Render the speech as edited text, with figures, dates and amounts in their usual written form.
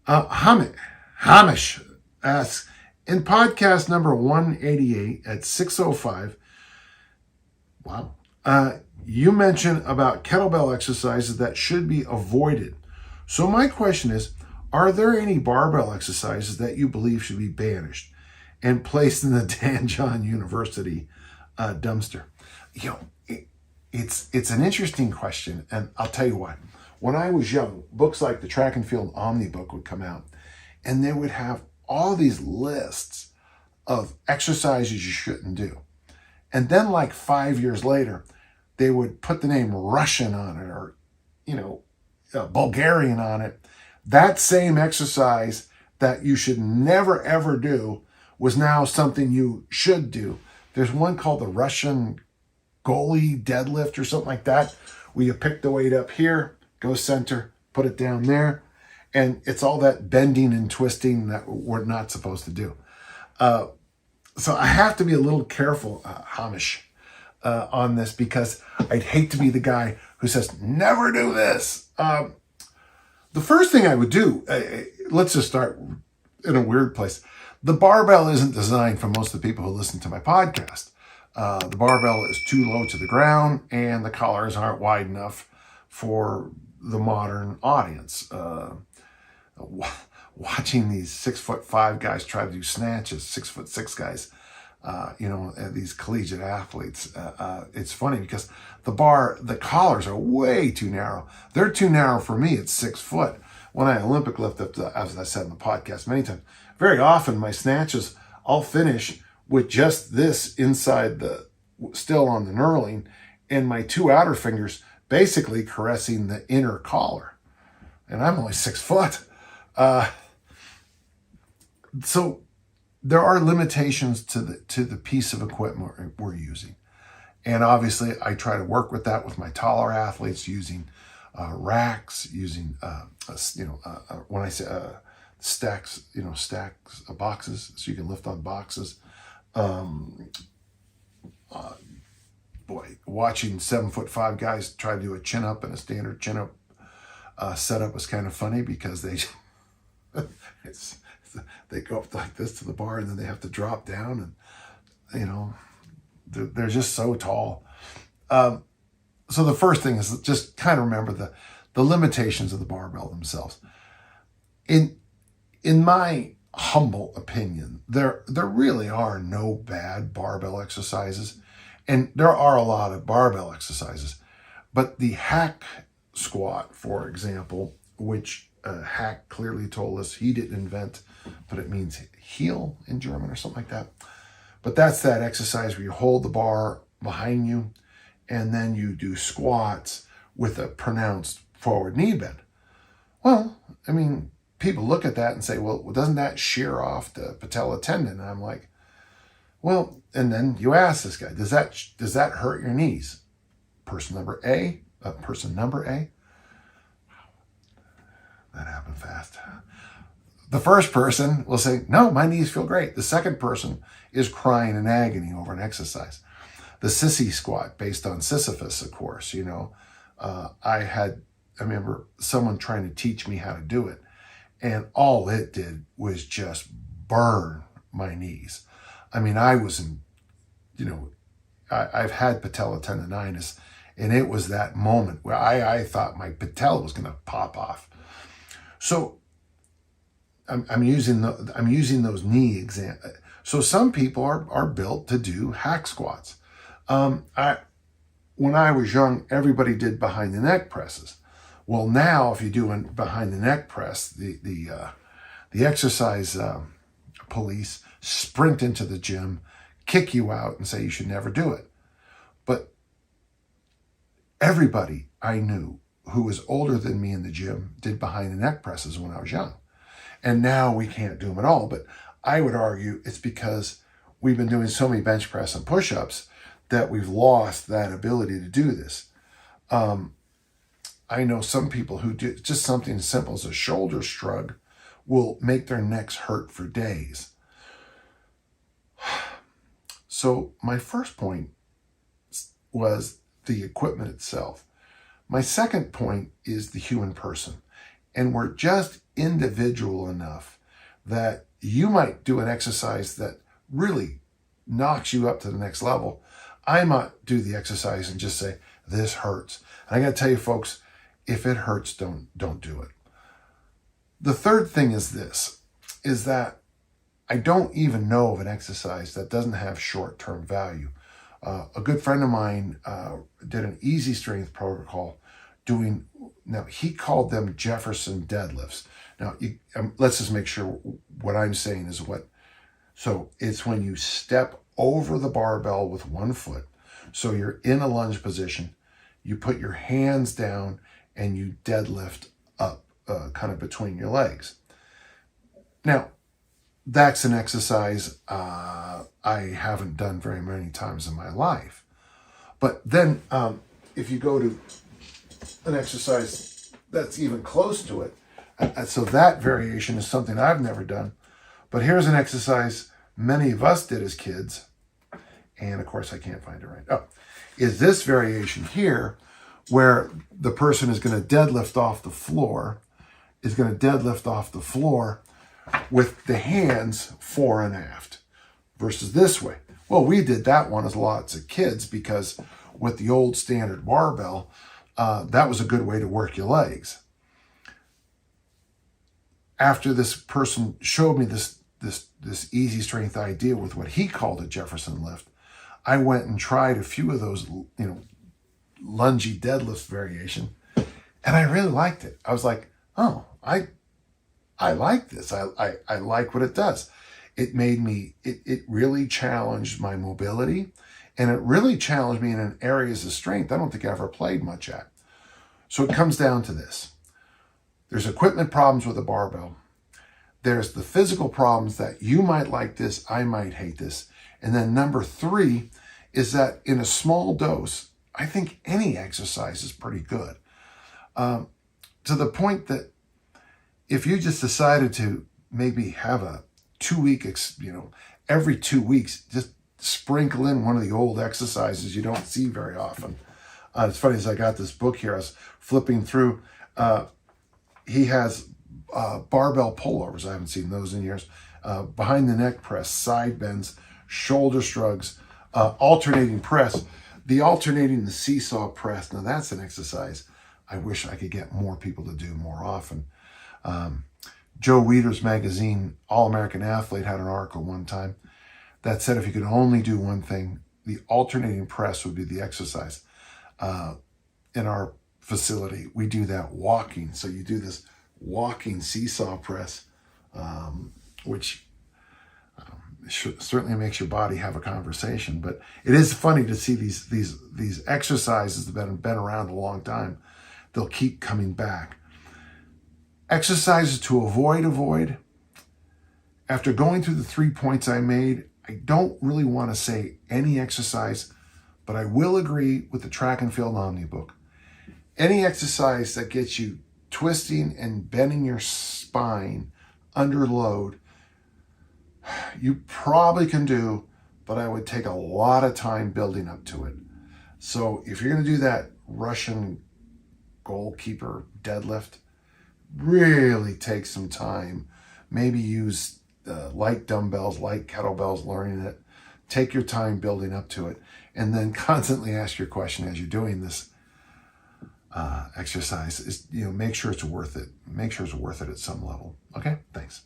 Hamish asks, in podcast number 188 at 6:05, wow, you mentioned about kettlebell exercises that should be avoided. So my question is, are there any barbell exercises that you believe should be banished and placed in the Dan John University dumpster? You know, it's an interesting question, and I'll tell you what. When I was young, books like the Track and Field Omni book would come out, and they would have all these lists of exercises you shouldn't do. And then like 5 years later, they would put the name Russian on it, or, Bulgarian on it. That same exercise that you should never, ever do was now something you should do. There's one called the Russian goalie deadlift or something like that, where you pick the weight up here, go center, put it down there, and it's all that bending and twisting that we're not supposed to do. So I have to be a little careful, Hamish, on this, because I'd hate to be the guy who says, never do this. The first thing I would do, let's just start in a weird place. The barbell isn't designed for most of the people who listen to my podcast. The barbell is too low to the ground, and the collars aren't wide enough for the modern audience. Watching these 6'5" guys try to do snatches, 6'6" guys, these collegiate athletes, it's funny because the collars are way too narrow. They're too narrow for me at 6 foot. When I Olympic lift up, as I said in the podcast many times, very often my snatches, I'll finish with just this inside still on the knurling, and my two outer fingers basically caressing the inner collar. And I'm only 6 foot. So there are limitations to the piece of equipment we're using. And obviously I try to work with that with my taller athletes, using racks, using, when I say stacks of boxes, so you can lift on boxes. Watching 7'5" guys try to do a chin up and a standard chin up setup was kind of funny, because they go up like this to the bar, and then they have to drop down, and they're just so tall. So the first thing is just kind of remember the limitations of the barbell themselves. In my humble opinion, there really are no bad barbell exercises, and there are a lot of barbell exercises, but the hack squat, for example, which Hack clearly told us he didn't invent, but it means heel in German or something like that. But that's that exercise where you hold the bar behind you, and then you do squats with a pronounced forward knee bend. Well, I mean, people look at that and say, well, doesn't that shear off the patella tendon? And I'm like, well, and then you ask this guy, does that hurt your knees? Person number A. That happened fast. The first person will say, no, my knees feel great. The second person is crying in agony over an exercise. The sissy squat, based on Sisyphus, of course, I remember someone trying to teach me how to do it, and all it did was just burn my knees. I mean, I was I've had patella tendonitis, and it was that moment where I thought my patella was going to pop off. So I'm using those knee examples. So some people are built to do hack squats. When I was young, everybody did behind the neck presses. Well, now if you do a behind the neck press, the exercise police sprint into the gym, kick you out, and say you should never do it. But everybody I knew who was older than me in the gym did behind the neck presses when I was young. And now we can't do them at all. But I would argue it's because we've been doing so many bench press and push-ups that we've lost that ability to do this. I know some people who do just something as simple as a shoulder shrug will make their necks hurt for days. So my first point was the equipment itself. My second point is the human person. And we're just individual enough that you might do an exercise that really knocks you up to the next level. I might do the exercise and just say, this hurts. And I got to tell you, folks, if it hurts, don't do it. The third thing is this, is that I don't even know of an exercise that doesn't have short-term value. A good friend of mine did an easy strength protocol now he called them Jefferson deadlifts. Now, let's just make sure what I'm saying is so it's when you step over the barbell with one foot. So you're in a lunge position, you put your hands down and you deadlift up kind of between your legs. Now, that's an exercise I haven't done very many times in my life. But then if you go to an exercise that's even close to it, so that variation is something I've never done. But here's an exercise many of us did as kids, and of course I can't find it right. Is this variation here where the person is going to deadlift off the floor, with the hands fore and aft versus this way. Well, we did that one as lots of kids because with the old standard barbell, that was a good way to work your legs. After this person showed me this easy strength idea with what he called a Jefferson lift, I went and tried a few of those, lungy deadlift variation, and I really liked it. I was like, oh, I like this. I like what it does. It made me, it really challenged my mobility, and it really challenged me in areas of strength I don't think I ever played much at. So it comes down to this. There's equipment problems with a barbell. There's the physical problems that you might like this, I might hate this. And then number 3 is that in a small dose, I think any exercise is pretty good. To the point that if you just decided to maybe have a 2-week, every 2 weeks, just sprinkle in one of the old exercises you don't see very often. It's funny, as I got this book here, I was flipping through. He has barbell pullovers. I haven't seen those in years. Behind the neck press, side bends, shoulder shrugs, alternating press. The seesaw press. Now that's an exercise I wish I could get more people to do more often. Joe Weider's magazine, All-American Athlete, had an article one time that said if you could only do one thing, the alternating press would be the exercise. In our facility, we do that walking. So you do this walking seesaw press, which certainly makes your body have a conversation. But it is funny to see these exercises that have been around a long time. They'll keep coming back. Exercises to avoid. After going through the 3 points I made, I don't really want to say any exercise, but I will agree with the Track and Field Omni book. Any exercise that gets you twisting and bending your spine under load, you probably can do, but I would take a lot of time building up to it. So if you're going to do that Russian goalkeeper deadlift, really take some time. Maybe use light dumbbells, light kettlebells, learning it. Take your time building up to it, and then constantly ask your question as you're doing this exercise. Make sure it's worth it. Make sure it's worth it at some level. Okay, thanks.